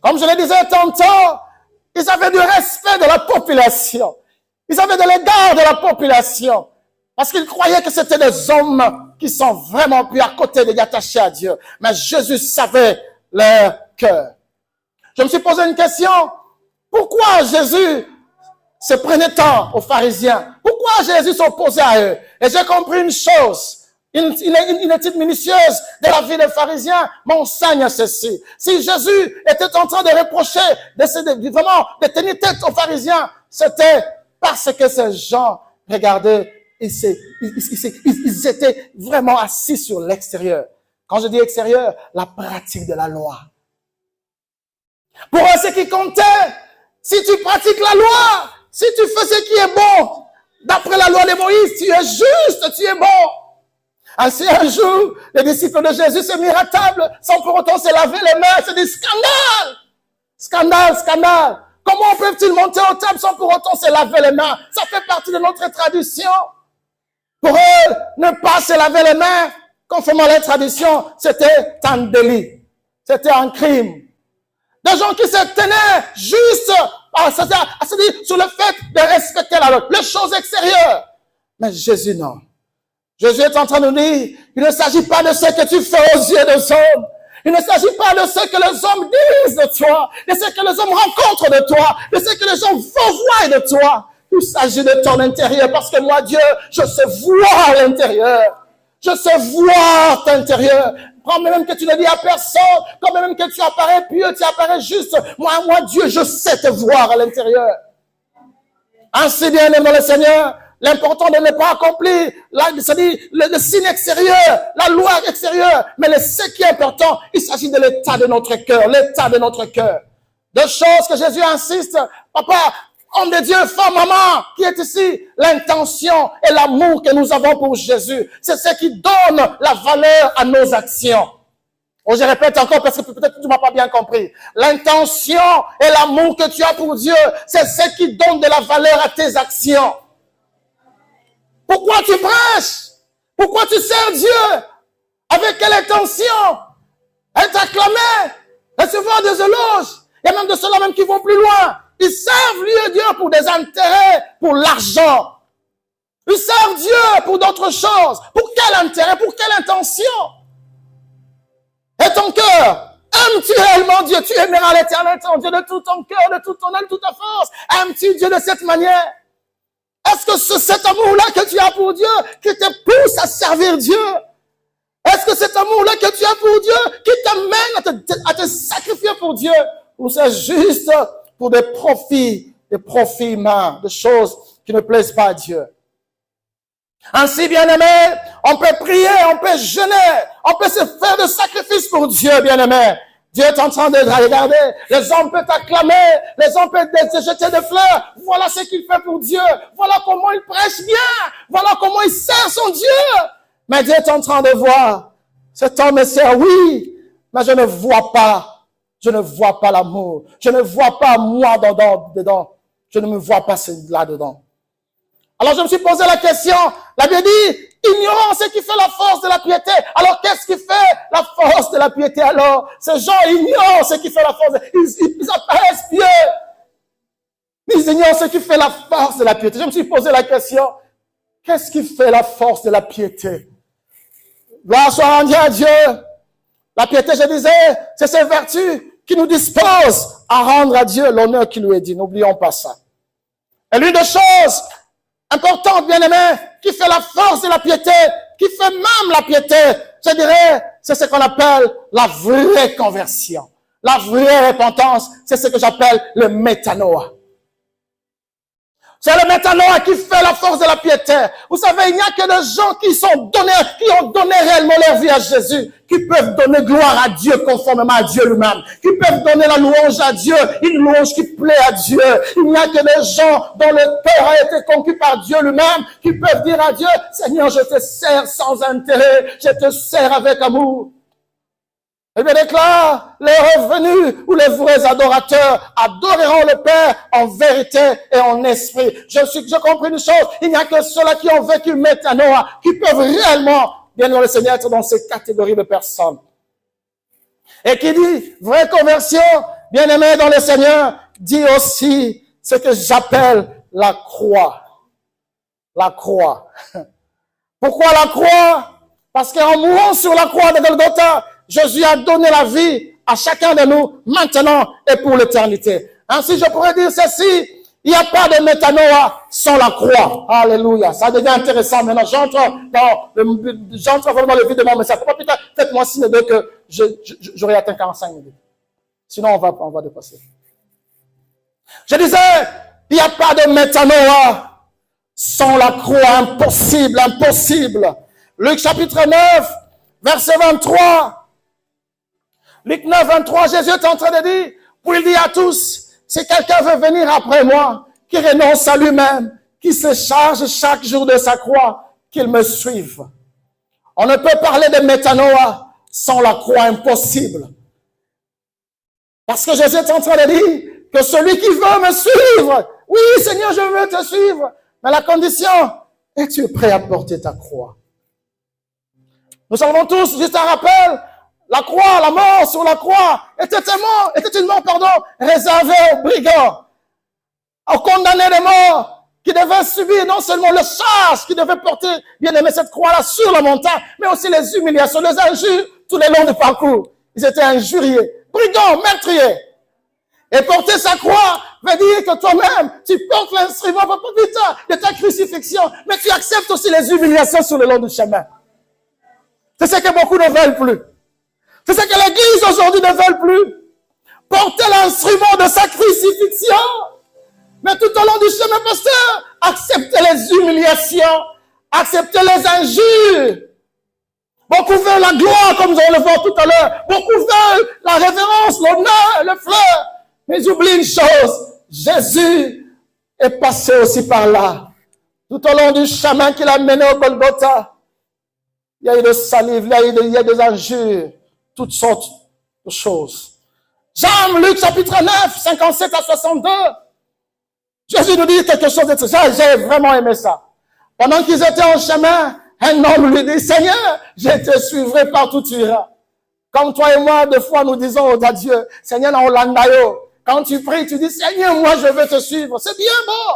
Comme je le disais tantôt, ils avaient du respect de la population. Ils avaient de l'égard de la population. Parce qu'ils croyaient que c'était des hommes qui sont vraiment plus à côté et attachés à Dieu. Mais Jésus savait leur cœur. Je me suis posé une question. Pourquoi Jésus se prenait tant aux pharisiens? Pourquoi Jésus s'opposait à eux? Et j'ai compris une chose. Une étude minutieuse de la vie des pharisiens m'enseigne ceci. Si Jésus était en train de reprocher, vraiment de tenir tête aux pharisiens, c'était parce que ces gens regardaient, ils étaient vraiment assis sur l'extérieur. Quand je dis extérieur, la pratique de la loi. Pour eux, ce qui comptait, si tu pratiques la loi, si tu fais ce qui est bon, d'après la loi de Moïse, tu es juste, tu es bon. Ainsi, un jour, les disciples de Jésus se mirent à table sans pour autant se laver les mains. C'est du scandale. Scandale, scandale. Comment peuvent-ils monter aux tables sans pour autant se laver les mains? Ça fait partie de notre tradition. Pour eux, ne pas se laver les mains, conformément à la tradition, c'était un délit. C'était un crime. Des gens qui se tenaient juste sur le fait de respecter la loi, les choses extérieures. Mais Jésus, non. Jésus est en train de nous dire, il ne s'agit pas de ce que tu fais aux yeux des hommes. Il ne s'agit pas de ce que les hommes disent de toi, de ce que les hommes rencontrent de toi, de ce que les gens vont voir de toi. Il s'agit de ton intérieur parce que moi, Dieu, je sais voir l'intérieur. Je sais voir l'intérieur. Quand même que tu ne dis à personne, quand même que tu apparais pieux, tu apparais juste. Moi, Dieu, je sais te voir à l'intérieur. Ainsi bien aimé le Seigneur, l'important de ne pas accomplir, c'est-à-dire le signe extérieur, la loi extérieure, mais ce qui est important, il s'agit de l'état de notre cœur, l'état de notre cœur. Deux choses que Jésus insiste, papa, homme de Dieu, femme, maman, qui est ici, l'intention et l'amour que nous avons pour Jésus, c'est ce qui donne la valeur à nos actions. Oh, je répète encore parce que peut-être que tu m'as pas bien compris. L'intention et l'amour que tu as pour Dieu, c'est ce qui donne de la valeur à tes actions. Pourquoi tu prêches? Pourquoi tu sers Dieu? Avec quelle intention? Être acclamé, recevoir des éloges. Il y a même de ceux-là même qui vont plus loin. Ils servent Dieu pour des intérêts, pour l'argent. Ils servent Dieu pour d'autres choses. Pour quel intérêt? Pour quelle intention? Et ton cœur, aimes-tu réellement Dieu? Tu aimeras l'Éternel, ton Dieu, de tout ton cœur, de toute ton âme, de toute ta force. Aimes-tu Dieu de cette manière? Est-ce que c'est cet amour-là que tu as pour Dieu qui te pousse à servir Dieu? Est-ce que cet amour-là que tu as pour Dieu qui t'amène à te sacrifier pour Dieu? Ou c'est juste pour des profits humains, des choses qui ne plaisent pas à Dieu? Ainsi, bien-aimé, on peut prier, on peut jeûner, on peut se faire de sacrifices pour Dieu, bien-aimé. Dieu est en train de regarder, les hommes peuvent t'acclamer, les hommes peuvent te jeter des fleurs. Voilà ce qu'il fait pour Dieu. Voilà comment il prêche bien. Voilà comment il sert son Dieu. Mais Dieu est en train de voir. Cet homme me sert, oui, mais je ne vois pas l'amour. Je ne vois pas moi dedans. Je ne me vois pas là-dedans. Alors je me suis posé la question, la Bible dit, ignorant ce qui fait la force de la piété. Alors qu'est-ce qui fait la force de la piété alors? Ces gens ignorent ce qui fait la force. Ils apparaissent pieux. Ils ignorent ce qui fait la force de la piété. Je me suis posé la question, qu'est-ce qui fait la force de la piété? Gloire soit rendue à Dieu. La piété, je disais, c'est ces vertus qui nous disposent à rendre à Dieu l'honneur qui lui est dit. N'oublions pas ça. Et l'une des choses importantes, bien-aimés, qui fait la force de la piété, qui fait même la piété, je dirais, c'est ce qu'on appelle la vraie conversion. La vraie repentance, c'est ce que j'appelle le métanoïa. C'est le métanoïa qui fait la force de la piété. Vous savez, il n'y a que des gens qui ont donné réellement leur vie à Jésus, qui peuvent donner gloire à Dieu conformément à Dieu lui-même, qui peuvent donner la louange à Dieu, une louange qui plaît à Dieu. Il n'y a que des gens dont le cœur a été conquis par Dieu lui-même, qui peuvent dire à Dieu, Seigneur, je te sers sans intérêt, je te sers avec amour. Et bien déclare, les revenus ou les vrais adorateurs adoreront le Père en vérité et en esprit. J'ai compris une chose, il n'y a que ceux-là qui ont vécu métanoïa, qui peuvent réellement, bien dans le Seigneur, être dans ces catégories de personnes. Et qui dit, vraie conversion, bien aimé dans le Seigneur, dit aussi ce que j'appelle la croix. La croix. Pourquoi la croix? Parce qu'en mourant sur la croix de Golgotha, Jésus a donné la vie à chacun de nous, maintenant et pour l'éternité. Ainsi, je pourrais dire ceci, il n'y a pas de métanoïa sans la croix. Alléluia. Ça devient intéressant. Maintenant, j'entre vraiment dans le vide de mon message. Pas plus tard, faites-moi signe de que j'aurai atteint 45 minutes. Sinon, on va dépasser. Je disais, il n'y a pas de métanoïa sans la croix. Impossible, impossible. Luc chapitre 9, verset 23. Luc 9, 23, Jésus est en train de dire, pour il dit à tous, si quelqu'un veut venir après moi, qui renonce à lui-même, qui se charge chaque jour de sa croix, qu'il me suive. On ne peut parler de métanoïa sans la croix, impossible. Parce que Jésus est en train de dire que celui qui veut me suivre, oui Seigneur, je veux te suivre, mais la condition, es-tu prêt à porter ta croix? Nous savons tous, juste un rappel, la croix, la mort sur la croix était une mort, réservée aux brigands, aux condamnés de mort, qui devaient subir non seulement le charge, qui devaient porter, bien aimé, cette croix-là sur la montagne, mais aussi les humiliations, les injures, tout le long du parcours. Ils étaient injuriés, brigands, meurtriers. Et porter sa croix veut dire que toi-même, tu portes l'instrument de ta crucifixion, mais tu acceptes aussi les humiliations sur le long du chemin. C'est ce que beaucoup ne veulent plus. C'est ce que l'Église aujourd'hui ne veut plus. Porter l'instrument de sa crucifixion. Mais tout au long du chemin, pasteur, accepter les humiliations, accepter les injures. Beaucoup veulent la gloire, comme nous allons le voir tout à l'heure. Beaucoup veulent la révérence, l'honneur, le fleur. Mais j'oublie une chose. Jésus est passé aussi par là. Tout au long du chemin qu'il a mené au Golgotha. Il y a eu de salive, il y a des injures. Toutes sortes de choses. Jean, Luc, chapitre 9, 57 à 62. Jésus nous dit quelque chose de ça. J'ai vraiment aimé ça. Pendant qu'ils étaient en chemin, un homme lui dit, Seigneur, je te suivrai partout où tu iras. Comme toi et moi, des fois, nous disons à Dieu, Seigneur, on l'andayo. Quand tu pries, tu dis, Seigneur, moi, je veux te suivre. C'est bien beau.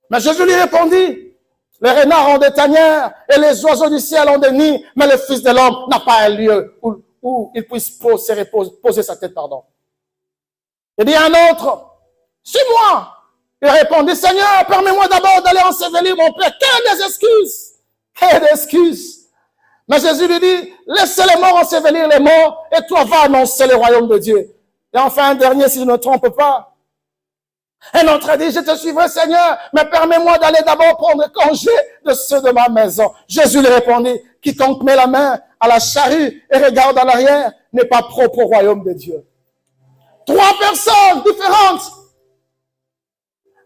Mais Jésus lui répondit, les renards ont des tanières et les oiseaux du ciel ont des nids, mais le Fils de l'homme n'a pas un lieu où il puisse poser sa tête, Il dit à un autre, suis-moi. Il répondit, Seigneur, permets-moi d'abord d'aller ensevelir mon Père. Quelles excuses! Quelles excuses! Mais Jésus lui dit, laissez les morts ensevelir les morts, et toi va annoncer le royaume de Dieu. Et enfin, un dernier, si je ne me trompe pas. Un autre a dit, je te suivrai, Seigneur, mais permets-moi d'aller d'abord prendre congé de ceux de ma maison. Jésus lui répondit, quiconque met la main à la charrue et regarde en arrière n'est pas propre au royaume de Dieu. 3 personnes différentes.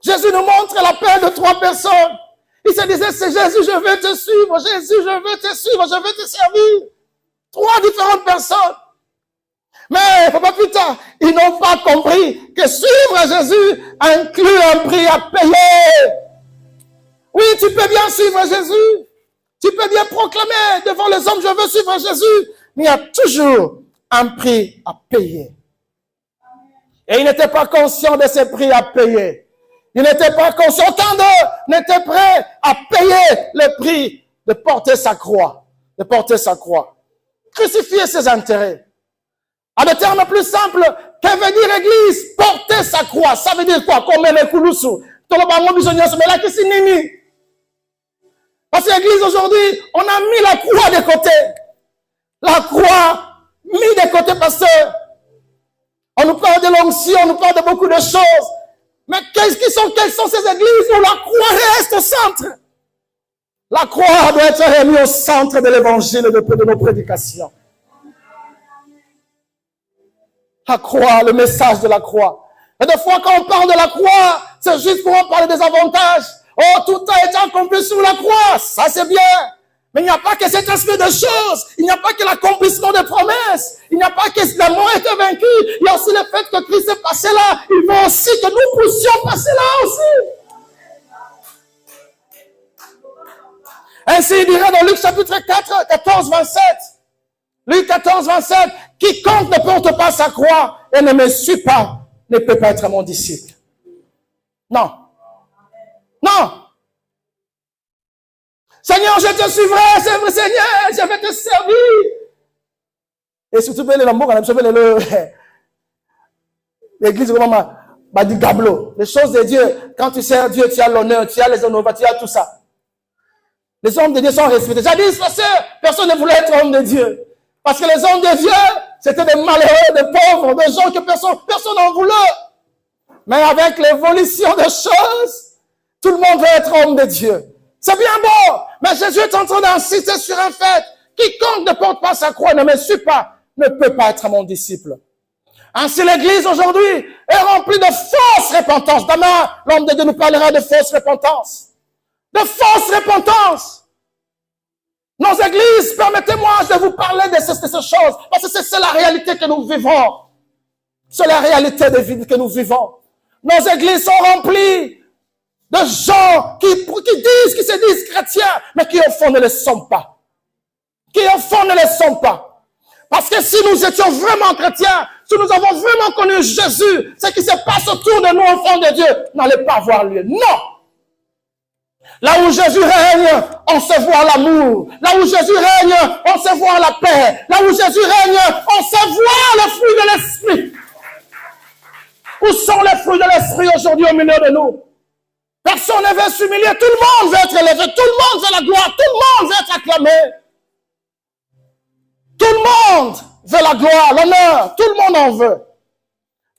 Jésus nous montre l'appel de 3 personnes. Il se disait, c'est Jésus, je veux te suivre. Jésus, je veux te suivre, je veux te servir. 3 différentes personnes. Mais, papa, putain, ils n'ont pas compris que suivre Jésus inclut un prix à payer. Oui, tu peux bien suivre Jésus. Tu peux bien proclamer devant les hommes, je veux suivre Jésus. Mais il y a toujours un prix à payer. Et il n'était pas conscient de ce prix à payer. Il n'était pas conscient. Autant d'eux n'étaient prêts à payer le prix de porter sa croix. De porter sa croix. Crucifier ses intérêts. À des termes plus simples, que veut dire Église? Porter sa croix. Ça veut dire quoi? Comme les koulousou. Parce que l'Église aujourd'hui, on a mis la croix de côté. La croix mis de côté, pasteur. On nous parle de l'onction, on nous parle de beaucoup de choses. Mais quelles sont ces églises où la croix reste au centre? La croix doit être remise au centre de l'évangile et de nos prédications. La croix, le message de la croix. Et des fois, quand on parle de la croix, c'est juste pour en parler des avantages. Oh, tout a été accompli sur la croix. Ça, c'est bien. Mais il n'y a pas que cet aspect de choses. Il n'y a pas que l'accomplissement des promesses. Il n'y a pas que la mort a été vaincue. Il y a aussi le fait que Christ est passé là. Il veut aussi que nous puissions passer là aussi. Ainsi, il dirait dans Luc chapitre 4, 14, 27. Luc 14, 27. Quiconque ne porte pas sa croix et ne me suit pas ne peut pas être mon disciple. Non. Non. Seigneur, je te suivrai, c'est vrai, Seigneur, je vais te servir. Et surtout, l'église, dit gablo. Les choses de Dieu, quand tu sers Dieu, tu as l'honneur, tu as les honneurs, tu as tout ça. Les hommes de Dieu sont respectés. Jadis, personne ne voulait être homme de Dieu. Parce que les hommes de Dieu, c'était des malheureux, des pauvres, des gens que personne n'en voulait. Mais avec l'évolution des choses, tout le monde veut être homme de Dieu. C'est bien beau, mais Jésus est en train d'insister sur un fait. Quiconque ne porte pas sa croix, ne me suit pas, ne peut pas être mon disciple. Ainsi, l'église aujourd'hui est remplie de fausses repentances. Demain, l'homme de Dieu nous parlera de fausses repentances. De fausses repentances. Nos églises, permettez-moi de vous parler de ces choses, parce que c'est la réalité que nous vivons. C'est la réalité de vie que nous vivons. Nos églises sont remplies de gens qui se disent chrétiens, mais qui au fond ne le sont pas. Qui au fond ne le sont pas. Parce que si nous étions vraiment chrétiens, si nous avons vraiment connu Jésus, ce qui se passe autour de nous, enfants de Dieu, n'allait pas avoir lieu. Non! Là où Jésus règne, on se voit l'amour. Là où Jésus règne, on se voit la paix. Là où Jésus règne, on se voit le fruit de l'esprit. Où sont les fruits de l'esprit aujourd'hui au milieu de nous? Personne ne veut s'humilier, tout le monde veut être élevé, tout le monde veut la gloire, tout le monde veut être acclamé. Tout le monde veut la gloire, l'honneur, tout le monde en veut.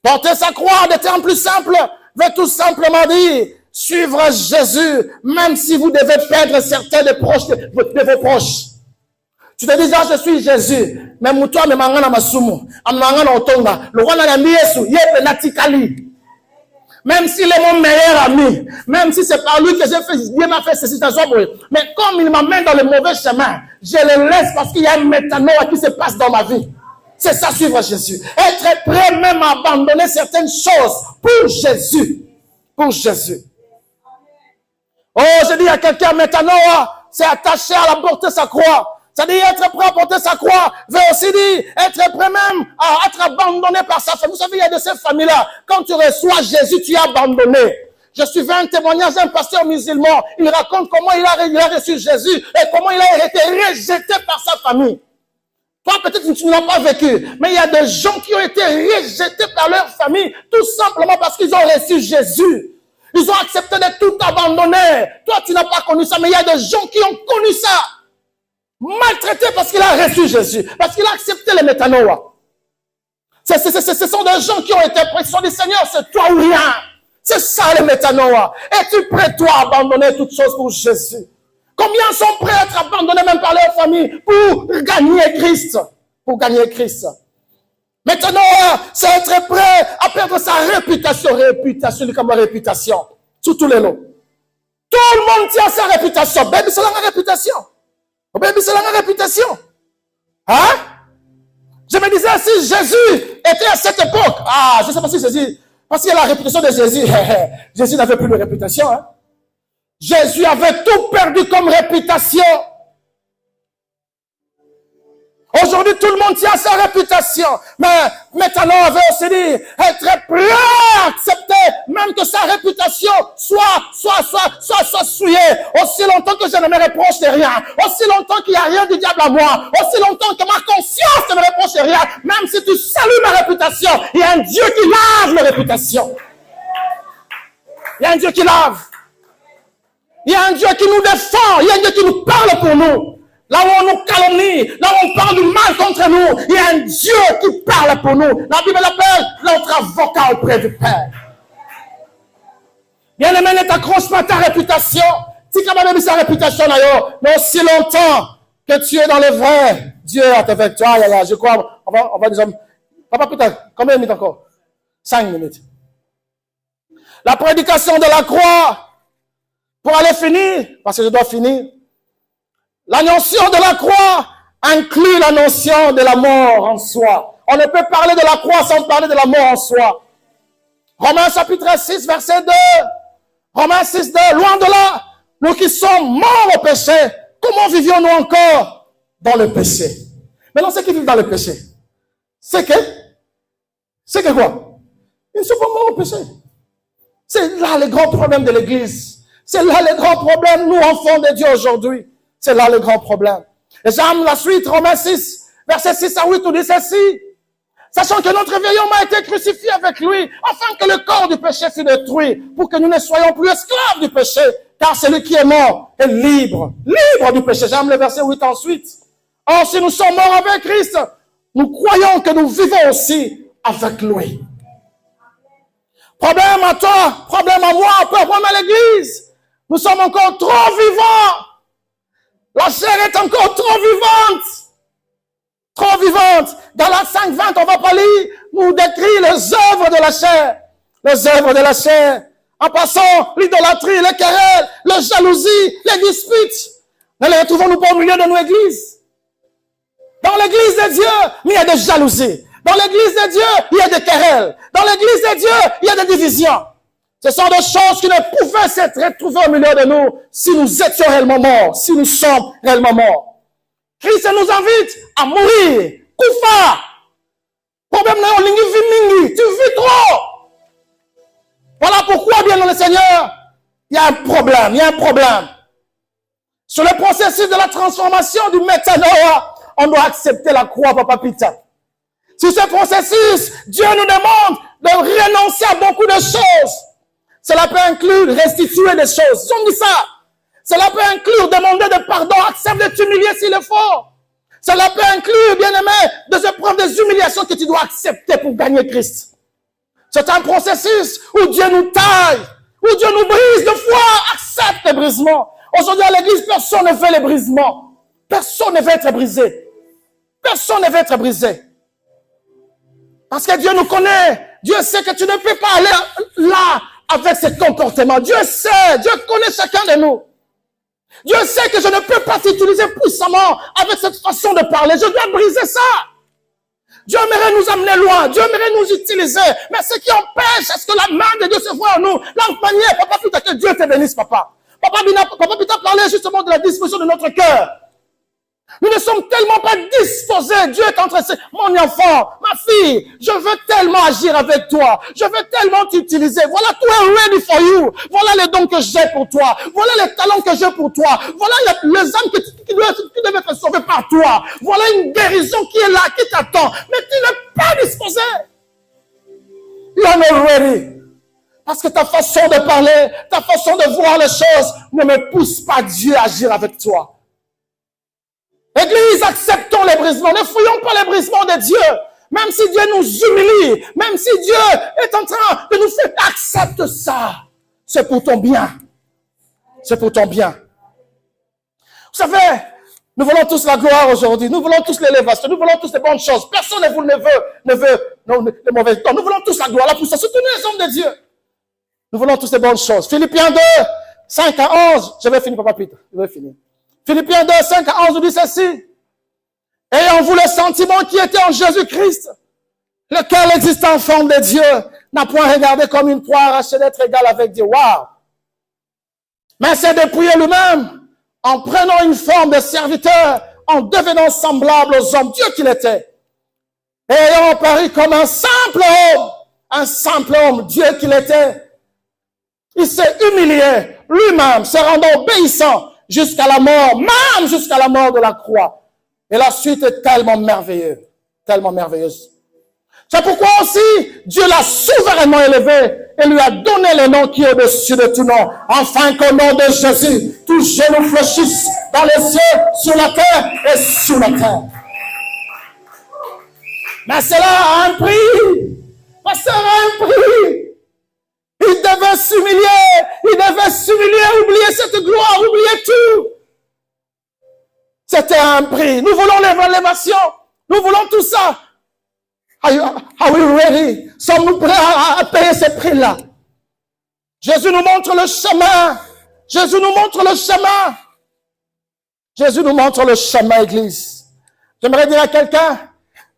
Porter sa croix, des termes plus simples, veut tout simplement dire suivre Jésus, même si vous devez perdre certains de vos proches. Tu te dis, je suis Jésus, mais toi, me mangana masumu, amangana otonga, le roi n'a mis Yesu, yepe natikali. Même s'il est mon meilleur ami, même si c'est par lui que j'ai fait, Dieu m'a fait ceci, mais comme il m'amène dans le mauvais chemin, je le laisse parce qu'il y a un métanoïa qui se passe dans ma vie. C'est ça, suivre Jésus. Être prêt même à abandonner certaines choses pour Jésus. Pour Jésus. Oh, je dis à quelqu'un, métanoïa, c'est attaché à la porter sa croix. C'est-à-dire être prêt à porter sa croix, veut aussi dire être prêt même à être abandonné par sa famille. Vous savez, il y a de ces familles-là, quand tu reçois Jésus, tu es abandonné. Je suivais un témoignage d'un pasteur musulman, il raconte comment il a reçu Jésus et comment il a été rejeté par sa famille. Toi, peut-être que tu ne l'as pas vécu, mais il y a des gens qui ont été rejetés par leur famille, tout simplement parce qu'ils ont reçu Jésus. Ils ont accepté de tout abandonner. Toi, tu n'as pas connu ça, mais il y a des gens qui ont connu ça. Maltraité parce qu'il a reçu Jésus, parce qu'il a accepté le métanoïa. Ce sont des gens qui ont été prêts, qui sont dit, Seigneur, c'est toi ou rien. C'est ça le métanoïa. Es-tu prêt, toi, à abandonner toutes choses pour Jésus? Combien sont prêts à être abandonnés même par leur famille pour gagner Christ? Pour gagner Christ. Métanoïa, c'est être prêt à perdre sa réputation, sous tous les lots. Tout le monde tient sa réputation. Baby, c'est la réputation. Baby, c'est la réputation. Hein? Je me disais, si Jésus était à cette époque, je ne sais pas si Jésus, parce qu'il y a la réputation de Jésus, Jésus n'avait plus de réputation, hein? Jésus avait tout perdu comme réputation. Aujourd'hui, tout le monde tient à sa réputation. Mais maintenant, on veut aussi dire, être prêt à accepter même que sa réputation soit souillée. Aussi longtemps que je ne me reproche de rien. Aussi longtemps qu'il n'y a rien du diable à moi. Aussi longtemps que ma conscience ne me reproche de rien. Même si tu salues ma réputation, il y a un Dieu qui lave ma réputation. Il y a un Dieu qui lave. Il y a un Dieu qui nous défend. Il y a un Dieu qui nous parle pour nous. Là où on nous calomnie, là où on parle du mal contre nous, il y a un Dieu qui parle pour nous. La Bible l'appelle notre avocat auprès du Père. Bien-aimé, ne t'accroche pas à ta réputation. Si tu as même sa réputation, mais aussi longtemps que tu es dans le vrai, Dieu est avec toi. Je crois, on va dire, papa, putain, combien de minutes encore? 5 minutes. La prédication de la croix, pour aller finir, parce que je dois finir, la notion de la croix inclut la notion de la mort en soi. On ne peut parler de la croix sans parler de la mort en soi. Romains chapitre 6, verset 2. Romains 6, 2. Loin de là, nous qui sommes morts au péché, comment vivions-nous encore dans le péché? Maintenant, ceux qui vivent dans le péché, c'est que quoi? Ils ne sont pas morts au péché. C'est là le grand problème de l'Église. C'est là le grand problème, nous, enfants de Dieu aujourd'hui. C'est là le grand problème. Et j'aime la suite, Romains 6, verset 6 à 8, nous dit ceci. Sachant que notre vieil homme a été crucifié avec lui, afin que le corps du péché fût détruit, pour que nous ne soyons plus esclaves du péché, car celui qui est mort est libre, libre du péché. J'aime le verset 8 ensuite. Or, si nous sommes morts avec Christ, nous croyons que nous vivons aussi avec lui. Problème à toi, problème à moi, problème à l'Église. Nous sommes encore trop vivants. La chair est encore trop vivante. Trop vivante. Dans la 5:20, on va pas lire, nous décrit les œuvres de la chair. Les œuvres de la chair. En passant, l'idolâtrie, les querelles, la jalousie, les disputes. Ne les retrouvons-nous pas au milieu de nos églises? Dans l'église de Dieu, il y a des jalousies. Dans l'église de Dieu, il y a des querelles. Dans l'église de Dieu, il y a des divisions. Ce sont des choses qui ne pouvaient s'être retrouvées au milieu de nous si nous étions réellement morts, si nous sommes réellement morts. Christ nous invite à mourir. Koufa. Problème là, tu vis trop. Voilà pourquoi, bien dans le Seigneur, il y a un problème. Sur le processus de la transformation du métanoïa, on doit accepter la croix, Papa Pita. Sur ce processus, Dieu nous demande de renoncer à beaucoup de choses. Cela peut inclure restituer des choses. On dit ça. Cela peut inclure demander de pardon, accepter de t'humilier s'il le faut. Cela peut inclure, bien-aimé, des épreuves, des humiliations que tu dois accepter pour gagner Christ. C'est un processus où Dieu nous taille, où Dieu nous brise de foi. Accepte les brisements. Aujourd'hui, à l'église, personne ne veut les brisements. Personne ne veut être brisé. Personne ne veut être brisé. Parce que Dieu nous connaît. Dieu sait que tu ne peux pas aller là avec ce comportement. Dieu sait. Dieu connaît chacun de nous. Dieu sait que je ne peux pas t'utiliser puissamment avec cette façon de parler. Je dois briser ça. Dieu aimerait nous amener loin. Dieu aimerait nous utiliser. Mais ce qui empêche, est-ce que la main de Dieu se voit en nous? La manière, papa, putain, que Dieu te bénisse, papa. Papa Pita parlait justement de la disposition de notre cœur. Nous ne sommes tellement pas disposés. Dieu est en train de dire, mon enfant, ma fille, je veux tellement agir avec toi. Je veux tellement t'utiliser. Voilà, tout est ready for you. Voilà les dons que j'ai pour toi. Voilà les talents que j'ai pour toi. Voilà les âmes qui doivent être sauvées par toi. Voilà une guérison qui est là, qui t'attend. Mais tu n'es pas disposé. You are not ready. Parce que ta façon de parler, ta façon de voir les choses ne me pousse pas Dieu à agir avec toi. Église, acceptons les brisements. Ne fouillons pas les brisements de Dieu. Même si Dieu nous humilie, même si Dieu est en train de nous faire, accepte ça. C'est pour ton bien. C'est pour ton bien. Vous savez, nous voulons tous la gloire aujourd'hui. Nous voulons tous l'élévation. Nous voulons tous les bonnes choses. Personne ne veut les mauvaises choses. Nous voulons tous la gloire, la puissance. Surtout les hommes de Dieu. Nous voulons tous les bonnes choses. Philippiens 2, 5 à 11. Je vais finir, Papa Peter. Je vais finir. Philippiens 2, 5 à 11 nous dit ceci. Ayant vous le sentiment qui était en Jésus-Christ, lequel existant en forme de Dieu, n'a point regardé comme une proie arrachée d'être égal avec Dieu. Waouh! Mais s'est dépouillé lui-même en prenant une forme de serviteur, en devenant semblable aux hommes, Dieu qu'il était. Et ayant apparu comme un simple homme, Dieu qu'il était. Il s'est humilié lui-même, se rendant obéissant jusqu'à la mort, même jusqu'à la mort de la croix. Et la suite est tellement merveilleuse, tellement merveilleuse. C'est pourquoi aussi Dieu l'a souverainement élevé et lui a donné le nom qui est au-dessus de tout nom, afin qu'au nom de Jésus, tout genou fléchisse dans les cieux, sur la terre et sous la terre. Mais cela a un prix. Pasteur, a un prix. Il devait s'humilier, oublier cette gloire, oublier tout. C'était un prix. Nous voulons l'élévation. Nous voulons tout ça. Are we ready? Sommes-nous prêts à payer ce prix-là? Jésus nous montre le chemin. Jésus nous montre le chemin. Jésus nous montre le chemin, Église. J'aimerais dire à quelqu'un,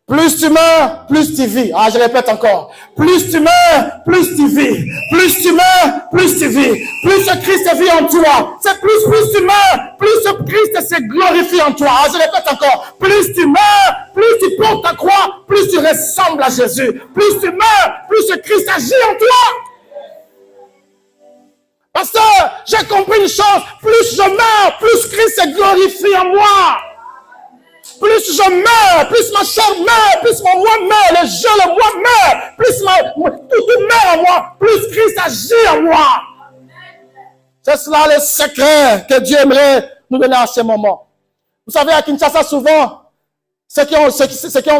plus tu meurs, plus tu vis. Ah, je répète encore. Plus tu meurs, plus tu vis. Plus tu meurs, plus tu vis. Plus ce Christ vit en toi. C'est plus tu meurs, plus ce Christ se glorifie en toi. Ah, je répète encore. Plus tu meurs, plus tu portes ta croix, plus tu ressembles à Jésus. Plus tu meurs, plus ce Christ agit en toi. Pasteur, j'ai compris une chose. Plus je meurs, plus Christ se glorifie en moi. Plus je meurs, plus ma chair meurt, plus mon moi meurt, le moi meurt, plus tout meurt en moi, plus Christ agit en moi. C'est cela le secret que Dieu aimerait nous donner à ce moment. Vous savez, à Kinshasa, souvent, ceux qui ont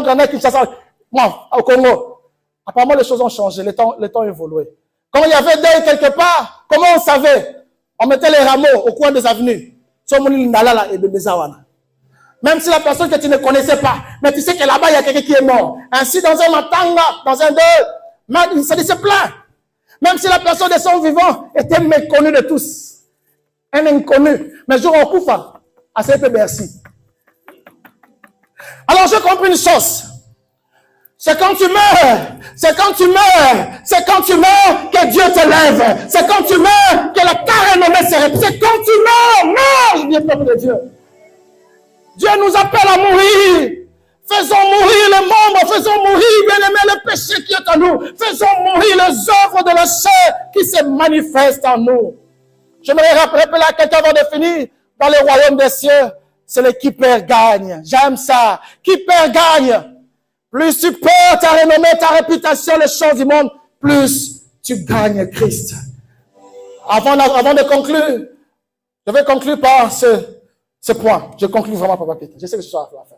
grandi à Kinshasa, moi, au Congo, apparemment les choses ont changé, les temps ont évolué. Quand il y avait deuil quelque part, comment on savait? On mettait les rameaux au coin des avenues. Même si la personne que tu ne connaissais pas, mais tu sais que là-bas, il y a quelqu'un qui est mort. Ainsi, dans un matanga, dans un deuil, ça se plaint. Même si la personne de son vivant était méconnue de tous. Un inconnu. Mais je recouvre pas. À CP, merci. Alors, j'ai compris une chose. C'est quand tu meurs que Dieu te lève. C'est quand tu meurs que ta renommée se répète. C'est quand tu meurs, bien peuple de Dieu. Dieu nous appelle à mourir. Faisons mourir les membres, faisons mourir, bien-aimés, le péché qui est en nous. Faisons mourir les œuvres de la chair qui se manifestent en nous. J'aimerais rappeler à quelqu'un avant de finir, dans le royaume des cieux, c'est le qui perd gagne. J'aime ça. Qui perd gagne. Plus tu perds ta renommée, ta réputation, les choses du monde, plus tu gagnes Christ. Avant de conclure, je vais conclure par ce point. Je conclue vraiment, Papa Peter. Je sais que ce soir, la fin.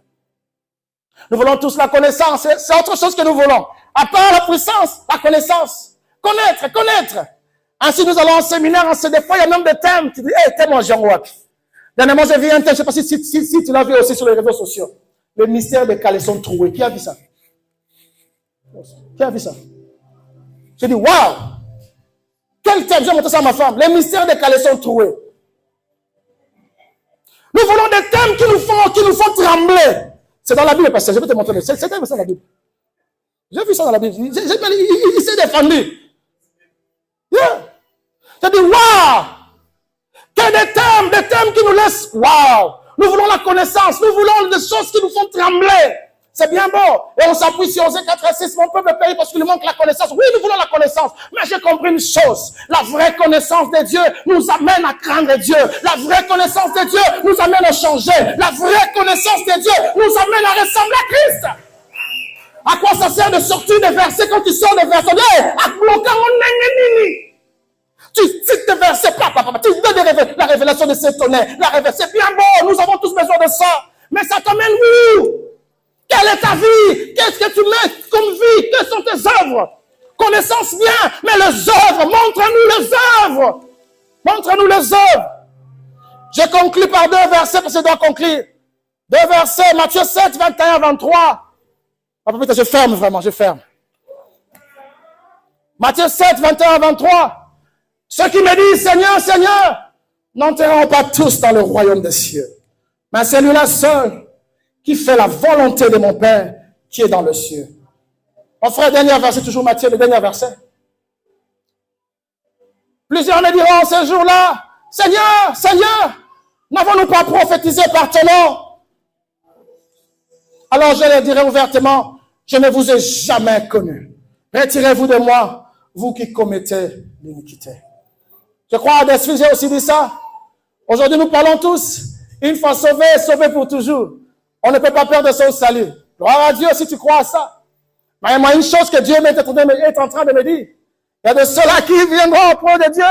Nous voulons tous la connaissance. C'est autre chose que nous voulons. À part la puissance, la connaissance. Connaître. Ainsi, nous allons en séminaire. Des fois, il y a même des thèmes. Tu dis, hey, thème en Jean Watt. Dernièrement, j'ai vu un thème. Je ne sais pas si tu l'as vu aussi sur les réseaux sociaux. Le mystère des caleçons troués. Qui a vu ça? Qui a vu ça? J'ai dit, waouh! Quel thème? J'ai montré ça à ma femme. Le mystère des caleçons troués. Nous voulons des thèmes qui nous font trembler. C'est dans la Bible, parce que je vais te montrer. C'est dans la Bible. J'ai vu ça dans la Bible. Il s'est défendu. Yeah. J'ai dit, waouh! Que des thèmes qui nous laissent, waouh! Nous voulons la connaissance. Nous voulons des choses qui nous font trembler. C'est bien beau. Et on s'appuie sur Osée 4:6. Mon peuple périt parce qu'il lui manque la connaissance. Oui, nous voulons la connaissance. Mais j'ai compris une chose. La vraie connaissance de Dieu nous amène à craindre Dieu. La vraie connaissance de Dieu nous amène à changer. La vraie connaissance de Dieu nous amène à ressembler à Christ. À quoi ça sert de sortir des versets quand tu sors des versets? À bloquer mon tu cites des versets, papa, tu donnes la révélation de ces tonnerres. C'est bien beau, nous avons tous besoin de ça. Mais ça t'amène où? Quelle est ta vie? Qu'est-ce que tu mets comme vie? Quelles sont tes œuvres? Connaissance bien, mais les œuvres, montre-nous les œuvres. Montre-nous les œuvres. Je conclue par 2 versets parce que je dois conclure. 2 versets, Matthieu 7, 21, 23. Papa, putain, je ferme vraiment, je ferme. Matthieu 7, 21, 23. Ceux qui me disent, Seigneur, Seigneur, n'entreront pas tous dans le royaume des cieux. Mais celui-là seul qui fait la volonté de mon Père qui est dans le ciel. Mon frère, dernier verset, toujours Matthieu, le dernier verset. Plusieurs me diront ce jour-là, Seigneur, Seigneur, n'avons-nous pas prophétisé par ton nom? Alors je leur dirai ouvertement, je ne vous ai jamais connu. Retirez-vous de moi, vous qui commettez l'iniquité. Je crois à des sujets aussi dit ça. Aujourd'hui, nous parlons tous, une fois sauvé, sauvé pour toujours. On ne peut pas perdre son salut. Gloire à Dieu si tu crois à ça. Mais il y a une chose que Dieu est en train de me dire. Il y a de ceux-là qui viendront auprès de Dieu.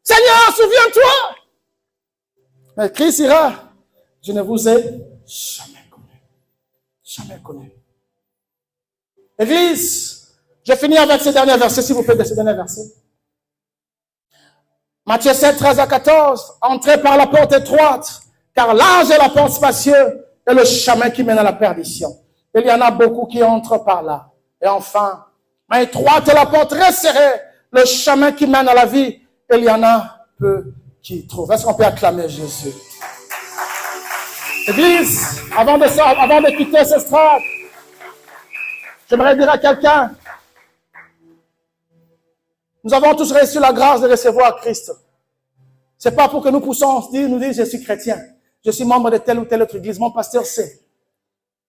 Seigneur, souviens-toi. Mais Christ ira. Je ne vous ai jamais connu. Jamais connu. Église, je finis avec ces derniers versets, s'il vous plaît, de ces derniers versets. Matthieu 7, 13 à 14. Entrez par la porte étroite, car large est la porte spacieuse et le chemin qui mène à la perdition. Il y en a beaucoup qui entrent par là. Et enfin, mais étroite est la porte resserrée, le chemin qui mène à la vie. Et il y en a peu qui trouvent. Est-ce qu'on peut acclamer Jésus? Église, avant de quitter ce stade, j'aimerais dire à quelqu'un, nous avons tous reçu la grâce de recevoir Christ. C'est pas pour que nous puissions nous dire, je suis chrétien, je suis membre de telle ou telle autre église. Mon pasteur sait.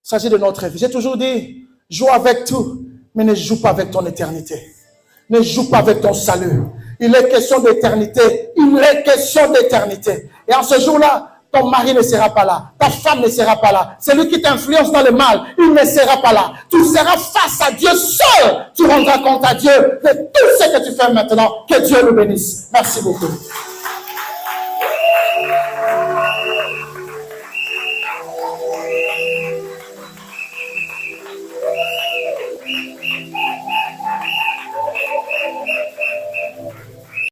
Il s'agit de notre vie. J'ai toujours dit, joue avec tout, mais ne joue pas avec ton éternité. Ne joue pas avec ton salut. Il est question d'éternité. Il est question d'éternité. Et en ce jour-là, ton mari ne sera pas là. Ta femme ne sera pas là. Celui qui t'influence dans le mal, il ne sera pas là. Tu seras face à Dieu seul. Tu rendras compte à Dieu de tout ce que tu fais maintenant. Que Dieu nous bénisse. Merci beaucoup.